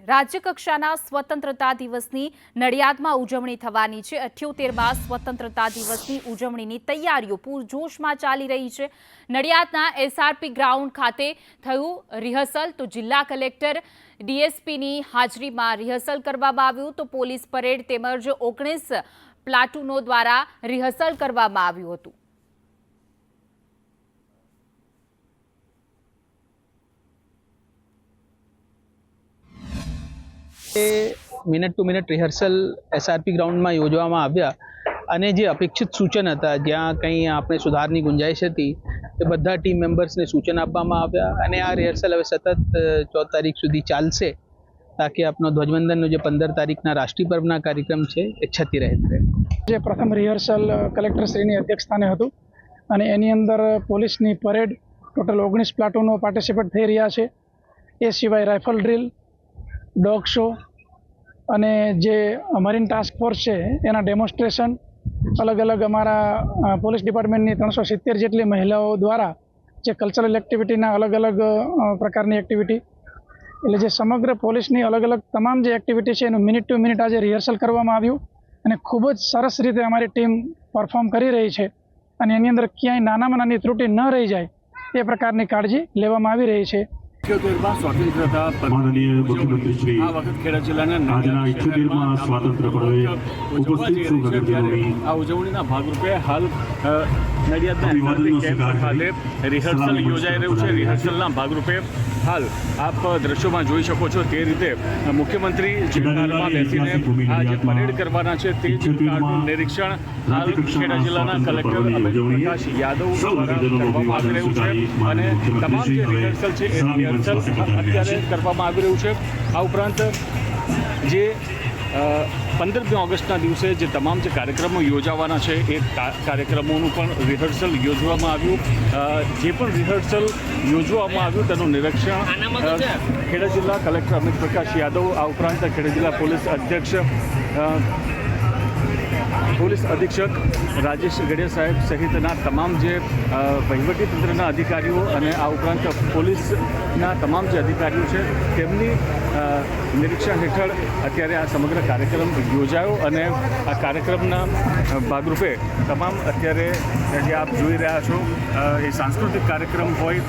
રાજ્યકક્ષાના સ્વતંત્રતા દિવસની નડિયાદમાં ઉજવણી થવાની છે। 78મા સ્વતંત્રતા દિવસની ઉજવણીની તૈયારીઓ પૂરજોશમાં ચાલી રહી છે। નડિયાદના એસઆરપી ગ્રાઉન્ડ ખાતે થયું રિહર્સલ તો જિલ્લા કલેક્ટર ડીએસપીની હાજરીમાં રિહર્સલ કરવામાં આવ્યું તો પોલીસ પરેડ તેમજ 19 પ્લાટૂનો દ્વારા રિહર્સલ કરવામાં આવ્યું હતું। Minute two minute rehearsal SRP ગ્રાઉન્ડમાં યોજવામાં આવ્યા અને જે અપેક્ષિત સૂચન હતા જ્યાં કંઈ આપણે સુધારની ગુંજાઈશ હતી એ બધા ટીમ મેમ્બર્સને સૂચન આપવામાં આવ્યા અને આ રિહર્સલ હવે સતત 14 તારીખ સુધી ચાલશે તાકી આપનો ધ્વજવંદનનો જે 15 તારીખના રાષ્ટ્રીય પર્વના કાર્યક્રમ છે એ છતી રહે। જે પ્રથમ રિહર્સલ કલેક્ટરશ્રીની અધ્યક્ષસ્થાને હતું અને એની અંદર પોલીસની પરેડ ટોટલ 19 પ્લાટૂનો પાર્ટિસિપેટ થઈ રહ્યા છે। એ સિવાય રાઇફલ ડ્રીલ, ડોગ શો અને જે મરીન ટાસ્ક ફોર્સ છે એના ડેમોન્સ્ટ્રેશન, અલગ અલગ અમારા પોલીસ ડિપાર્ટમેન્ટની 370 જેટલી મહિલાઓ દ્વારા જે કલ્ચરલ એક્ટિવિટીના અલગ અલગ પ્રકારની એક્ટિવિટી, એટલે જે સમગ્ર પોલીસની અલગ અલગ તમામ જે એક્ટિવિટી છે એનું મિનિટ ટુ મિનિટ આજે રિહર્સલ કરવામાં આવ્યું અને ખૂબ જ સરસ રીતે અમારી ટીમ પરફોર્મ કરી રહી છે અને એની અંદર ક્યાંય નાનામાં નાની ત્રુટિ ન રહી જાય એ પ્રકારની કાળજી લેવામાં આવી રહી છે। સ્વતંત્રતા માનનીય મુખ્યમંત્રી શ્રી આ વખત ખેડા જિલ્લાના આજના 78મા સ્વાતંત્ર્ય પર્વે ઉપસ્થિત સૌ નગરજનોની આ ઉજવણીના ભાગરૂપે હાલ નડિયાદના ખાતે રિહર્સલ યોજાઈ રહ્યું છે। રિહર્સલના ભાગરૂપે હાલ આપ દ્રશ્યોમાં જોઈ શકો છો તે રીતે મુખ્યમંત્રી જે કારમાં બેસીને આ જે પરેડ કરવાના છે તે જ કારનું નિરીક્ષણ હાલ ખેડા જિલ્લાના કલેક્ટર અમિત પ્રકાશ યાદવ દ્વારા કરવામાં આવી રહ્યું છે અને તમામ જે રિહર્સલ છે એ રિહર્સલ અત્યારે કરવામાં આવી રહ્યું છે। આ ઉપરાંત જે 15મી ઓગસ્ટના દિવસે જે તમામ જે કાર્યક્રમો યોજાવાના છે એ કાર્યક્રમોનું પણ રિહર્સલ યોજવામાં આવ્યું। જે પણ રિહર્સલ યોજવામાં આવ્યું તેનું નિરીક્ષણ ખેડા જિલ્લા કલેક્ટર અમિત પ્રકાશ યાદવ, આ ઉપરાંત ખેડા જિલ્લા પોલીસ અધિક્ષક રાજેશ ગઢિયા સાહેબ સહિતના તમામ જે વહીવટીતંત્રના અધિકારીઓ અને આ ઉપરાંત પોલીસના તમામ જે અધિકારીઓ છે તેમની નિરીક્ષણ હેઠળ અત્યારે આ સમગ્ર કાર્યક્રમ યોજાયો અને આ કાર્યક્રમના ભાગરૂપે તમામ અત્યારે જે આપ જોઈ રહ્યા છો એ સાંસ્કૃતિક કાર્યક્રમ હોય,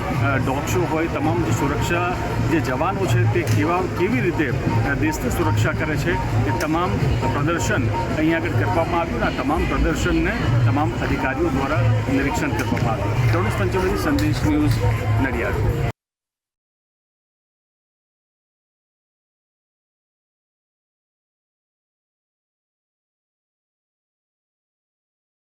ડોગ શો હોય, તમામ જે સુરક્ષા જે જવાનો છે તે કેવી રીતે દેશની સુરક્ષા કરે છે એ તમામ પ્રદર્શન અહીંયા આગળ કરવામાં આવ્યું। આ તમામ પ્રદર્શનને તમામ અધિકારીઓ દ્વારા નિરીક્ષણ કરવામાં આવ્યું। 24 પંચમથી સંદેશ ન્યૂઝ નડિયાદ।